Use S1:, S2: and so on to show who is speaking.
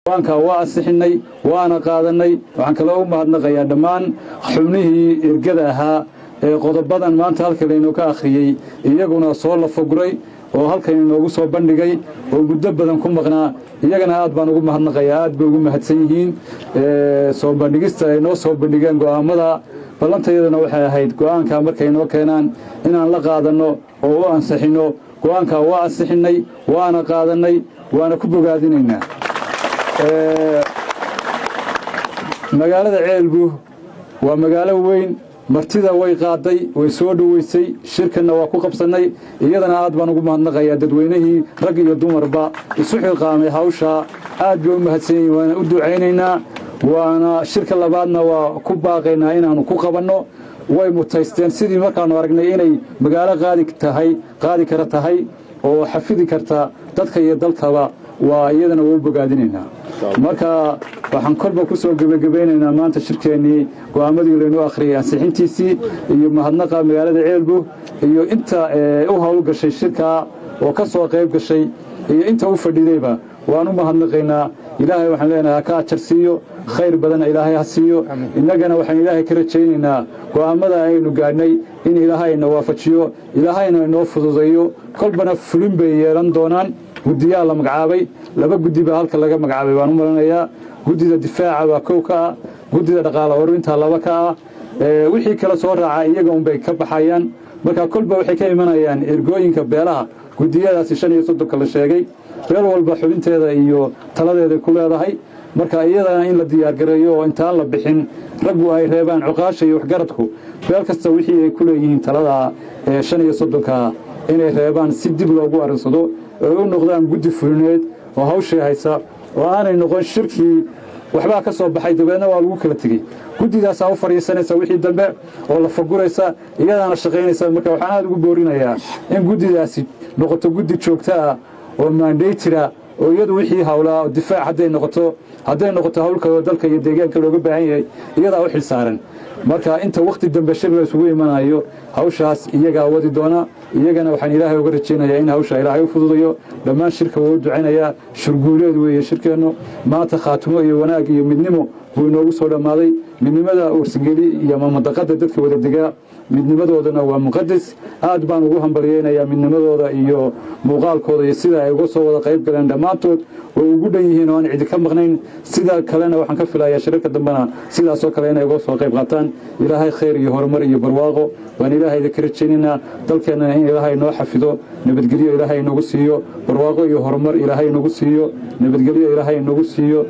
S1: go'aanka waa ansixinay waana qaadanay waxaan kala u mahadnaqayaa dhammaan xubnihii ergada ahaa ee qodobadan maanta halkan inoo ka akhriyay iyaguna soo la fogray oo halkan inoogu soo bandhigay oo muddo badan ku maqnaa iyagana aad baan ugu mahadnaqayaa aad bay ugu mahadsan yihiin soo bandhigista ay noo soo bandhigeen go'aamada ballantayadana waxay ahayd go'aanka markay noo keenaan inaan la qaadanno oo u ansixino go'aanka waa ansixinay waana qaadanay waana ku bogaadinaynaa magaalada Ceelbu waa magaalo weyn martida way qaaday way soo dhaweysay shirkana waa ku qabsanay iyadana aad baan ugu mahadnaqayaa dadweynihii rag iyo dumarba isu xilqaamay hawsha aad bay u mahadsanyihiin waana u ducaynaynaa waana shirka labaadna waa ku baaqaynaa inaanu ku qabanno way mutaysteen sidii markaanu aragnay inay magaalo qaadi kara tahay oo xafidi karta dadka iyo dalkaba waa iyadana wuu bogaadinaynaa marka waxaan kolba ku soo gabagabeynaynaa maanta shirkeennii go'aamadii laynoo akhriyay ansixintiisii iyo mahadnaqa magaalada Ceelbu iyo inta u hawlgashay shirka oo ka soo qayb gashay iyo inta u fadhidayba waan u mahadnaqaynaa ilaahay waxaan leenahay ka ajar siiyo khayr badan ilaahay ha siiyo innagana waxaan ilaahay ka rajaynaynaa go'aamada aynu gaadhnay in ilaahayna waafajiyo ilaahayna inoo fududeeyo kolbana fulin bay yeelan doonaan guddiyaha la magacaabay laba guddi baa halka laga magacaabay waan u malanayaa guddida difaaca waa kow ka ah guddida dhaqaale ururinta laba ka ah wixii kala soo raaca iyaga unbay ka baxayaan marka kolba waxay ka imanayaan ergooyinka beelaha guddiyadaasi 35 la sheegay beel walba xubinteeda iyo taladeeda ku leedahay marka iyadana in la diyaar gareeyo oo intaan la bixin raggu ay reebaan cuqaasha iyo waxgaradku beel kasta wixii ay ku leeyihiin talada 35 inay reebaan si dib loogu arinsado oo u noqdaan guddi fulineed oo hawshay haysa oo aanay noqon shirkii waxba ka soo baxay dabeedna waa lagu kala tagay guddidaas u fariisanaysa wixii dambe oo la faguraysa iyadana shaqeynaysa marka waxaan aad ugu boorinayaa in guddidaasi noqoto guddi joogto ah oo mandate oo iyadu wixii hawlaa difaac hadday noqoto hawlka dalka iyo deegaanka looga baahan yahay iyada u xilsaaran marka inta waqti dambe shir la isugu imanayo hawshaas iyaga wadi doona iyagana waxaan ilaahay uga rajaynayaa in hawsha ilaahay u fududeeyo dhammaan shirka wuu ducaynayaa shirguuleed weeye shirkeenu maanta khaatimo iyo wanaag iyo midnimo buu inoogu soo dhammaaday midnimada ursangeli iyo mamadaqada dadka wada degaa midnimadoodana waa muqadas aad baan ugu hambaliyeynayaa midnimadooda iyo muuqaalkooda iyo sida ay uga soo wada qayb galeen dhammaantood way ugu dhan yihiin oo aan cidi ka maqnayn sida kalena waxaan ka filayaa shirarka dambena sidaasoo kale inay uga soo qayb qaataan ilaahay khayr iyo horumar iyo barwaaqo waan ilaahay ka rajaynaynaa dalkeena in ilaahay noo xafido nabadgelyo ilaahay nagu siiyo barwaaqo iyo horumar ilaahay nagu siiyo nabadgelyo ilaahay nagu siiyo